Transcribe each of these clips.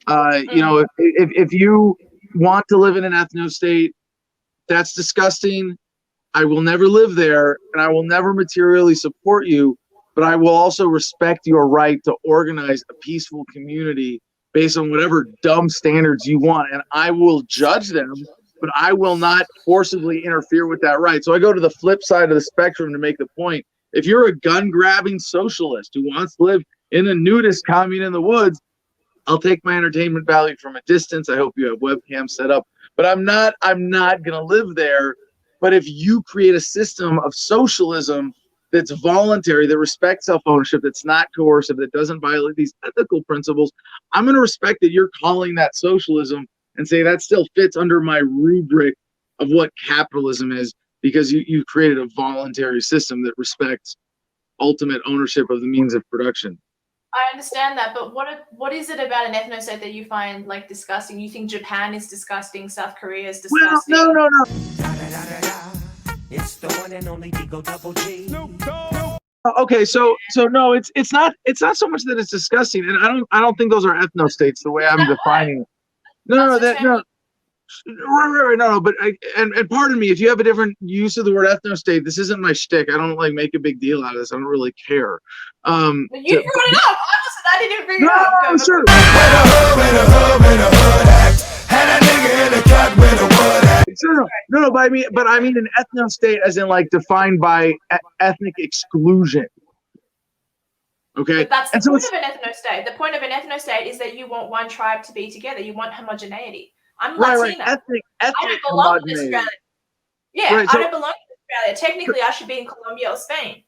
You know, if you want to live in an ethno-state, that's disgusting. I will never live there, and I will never materially support you, but I will also respect your right to organize a peaceful community based on whatever dumb standards you want, and I will judge them, but I will not forcibly interfere with that right. So I go to the flip side of the spectrum to make the point. If you're a gun-grabbing socialist who wants to live in a nudist commune in the woods, I'll take my entertainment value from a distance. I hope you have webcams set up, but I'm not going to live there. But if you create a system of socialism that's voluntary, that respects self-ownership, that's not coercive, that doesn't violate these ethical principles, I'm going to respect that you're calling that socialism and say that still fits under my rubric of what capitalism is, because you created a voluntary system that respects ultimate ownership of the means of production. I understand that, but what is it about an ethno-state that you find like disgusting? You think Japan is disgusting, South Korea is disgusting? Well, no. It's the one and only Digo Double G. Okay, so no, it's not so much that it's disgusting, and I don't think those are ethno-states the way I'm defining it. No, but and pardon me if you have a different use of the word ethno-state. This isn't my shtick. I don't like make a big deal out of this. I don't really care. But you brought it up. I didn't bring it up. No, sure. No, but I mean an ethno-state as in like defined by ethnic exclusion. Okay. But that's the point of an ethno-state. The point of an ethno-state is that you want one tribe to be together. You want homogeneity. I'm Latina. Right. Ethnic I don't belong in Australia. Yeah, right, so, I don't belong in Australia. Technically, I should be in Colombia or Spain.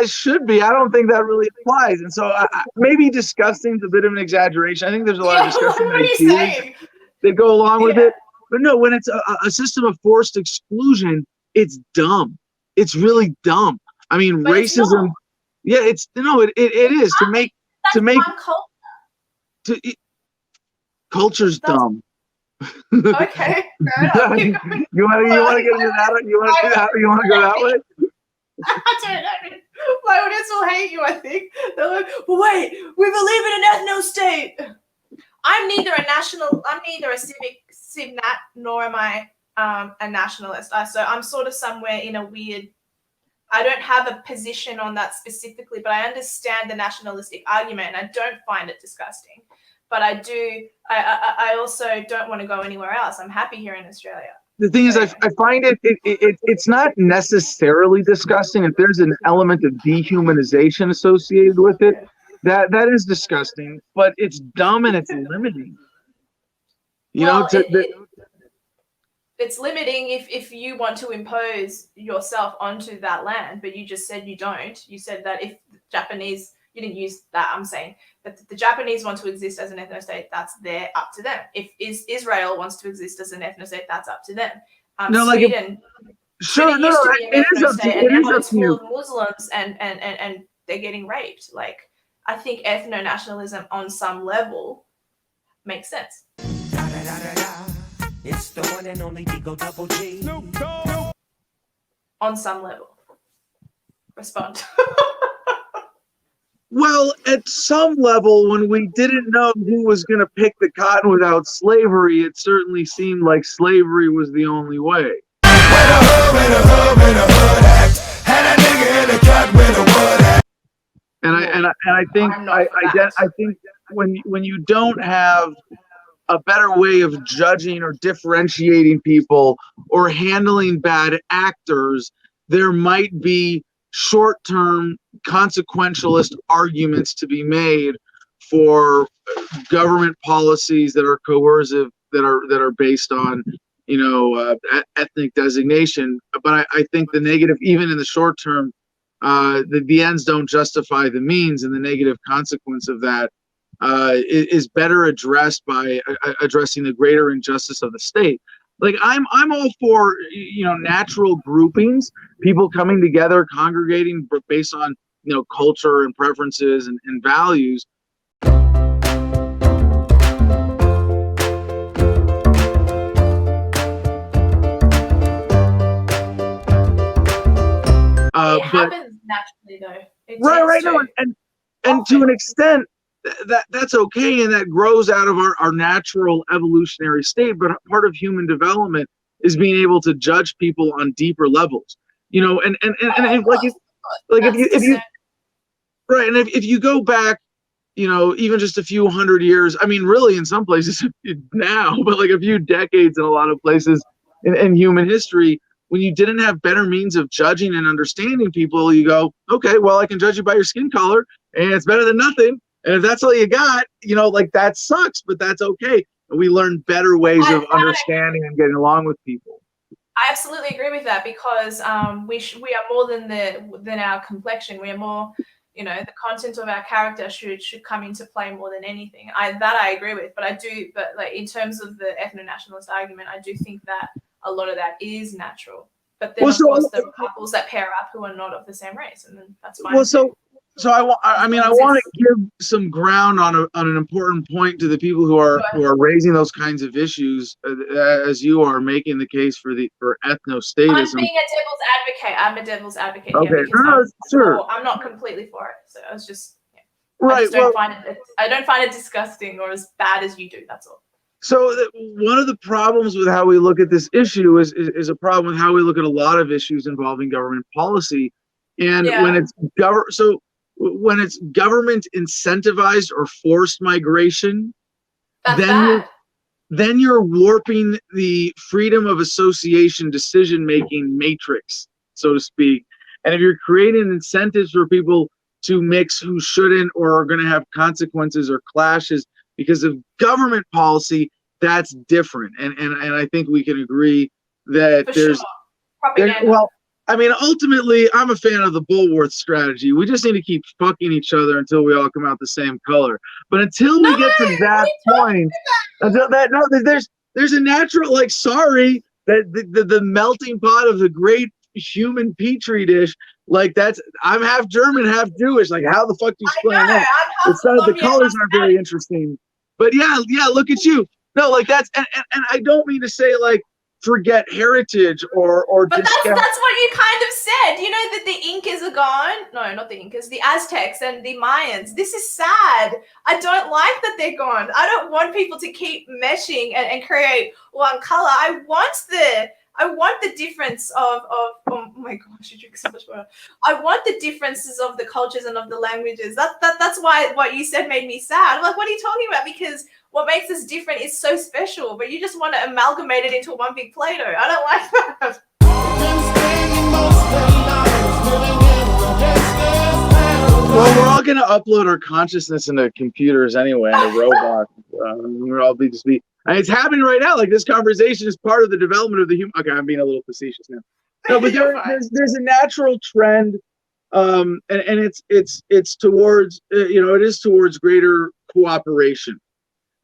Should be. I don't think that really applies, and so maybe disgusting is a bit of an exaggeration. I think there's a lot of disgusting ideas that go along with it, but no, when it's a system of forced exclusion, it's dumb. It's really dumb. I mean, but racism. It is to make culture's dumb. Okay, fair enough. You want to get into that? You want to do that? You want to go that way? I don't know. My audience will hate you, I think. They're like, well, wait, we believe in an ethno-state. I'm neither a civ nat, nor am I a nationalist. So I'm sort of somewhere in a weird, I don't have a position on that specifically, but I understand the nationalistic argument and I don't find it disgusting. But I also don't want to go anywhere else. I'm happy here in Australia. The thing is, I find it's not necessarily disgusting. If there's an element of dehumanization associated with it, that is disgusting. But it's dumb and it's limiting. It's limiting if you want to impose yourself onto that land, but you just said you don't. You said that if the Japanese, you didn't use that. I'm saying that the Japanese want to exist as an ethno-state, that's up to them. If Israel wants to exist as an ethno-state, that's up to them. Sweden, Sweden used to be an ethno-state, and now it's full of Muslims and they're getting raped. Like, I think ethno-nationalism on some level makes sense. It's the one and only Digo Double G. On some level. Respond. Well, at some level, when we didn't know who was going to pick the cotton without slavery, it certainly seemed like slavery was the only way. And I think when you don't have a better way of judging or differentiating people or handling bad actors, there might be short-term consequentialist arguments to be made for government policies that are coercive, that are based on, ethnic designation. But I think the negative, even in the short term, the ends don't justify the means, and the negative consequence of that is better addressed by addressing the greater injustice of the state. Like I'm all for natural groupings, people coming together, congregating based on culture and preferences and values. It happens naturally, though. Right. No, and to an extent, that's okay, and that grows out of our natural evolutionary state. But part of human development is being able to judge people on deeper levels. And if you right, and if you go back, even just a few hundred years, I mean, really in some places now, but like a few decades in a lot of places in human history, when you didn't have better means of judging and understanding people, you go, okay, well, I can judge you by your skin color, and it's better than nothing. And if that's all you got, that sucks, but that's okay. And we learn better ways of understanding and getting along with people. I absolutely agree with that, because we are more than our complexion. We are more, the content of our character should come into play more than anything. I agree with, but like in terms of the ethno-nationalist argument, I do think that a lot of that is natural. But then of course there are couples that pair up who are not of the same race, and then that's fine. So I want to give some ground on an important point to the people who are raising those kinds of issues, as you are making the case for ethno-statism. I'm being a devil's advocate. I'm a devil's advocate. Okay, sure. I'm not completely for it, so I was just right. I don't find it disgusting or as bad as you do. That's all. So one of the problems with how we look at this issue is a problem with how we look at a lot of issues involving government policy, and when it's government incentivized or forced migration, then you're warping the freedom of association decision-making matrix, so to speak. And if you're creating incentives for people to mix who shouldn't or are going to have consequences or clashes because of government policy, that's different. And I think we can agree that ultimately, I'm a fan of the Bulworth strategy. We just need to keep fucking each other until we all come out the same color. But until we get to that point, there's a natural, that the melting pot of the great human petri dish, I'm half German, half Jewish. Like, how the fuck do you explain that? It's not, the colors aren't very interesting. But yeah, look at you. No, that's and I don't mean to say forget heritage or but that's what you kind of said, that the Incas are gone. No, not the Incas, the Aztecs and the Mayans. This is sad. I don't like that they're gone. I don't want people to keep meshing and create one color. I want the difference of oh my gosh, you drink so much water. I want the differences of the cultures and of the languages. That's why what you said made me sad. I'm like, what are you talking about? Because what makes us different is so special, but you just want to amalgamate it into one big Play-Doh. I don't like that. Well, we're all going to upload our consciousness into computers anyway, into robots. We'll all be and it's happening right now. Like, this conversation is part of the development of the human. Okay, I'm being a little facetious now. No, but there's a natural trend, and it's towards it is towards greater cooperation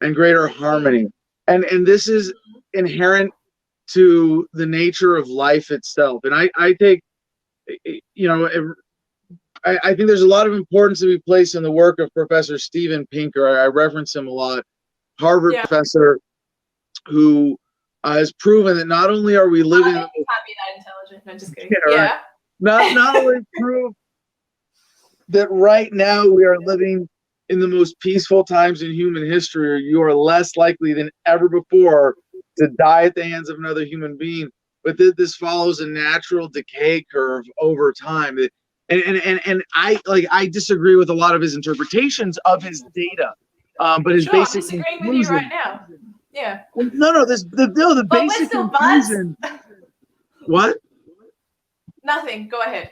and greater harmony, and this is inherent to the nature of life itself. And I think I think there's a lot of importance to be placed in the work of Professor Steven Pinker. I reference him a lot, Harvard professor, who has proven that not only are we living, you can't be that intelligent. No, just kidding. Right. Not only prove that right now we are living in the most peaceful times in human history, you are less likely than ever before to die at the hands of another human being, but this follows a natural decay curve over time. And I disagree with a lot of his interpretations of his data, but his basic disagreeing with you right now. Yeah. No. The basic conclusion. What? Nothing. Go ahead.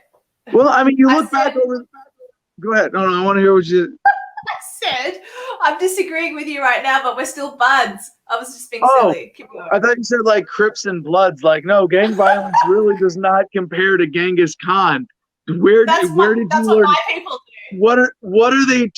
Well, I mean, you look back over. Go ahead. No, I want to hear what you. said I'm disagreeing with you right now, but we're still buds. I was just being Oh, silly. Keep going. I thought you said like Crips and Bloods. Like, no, gang violence really does not compare to Genghis Khan. Where That's did what you my learn? people do. What are they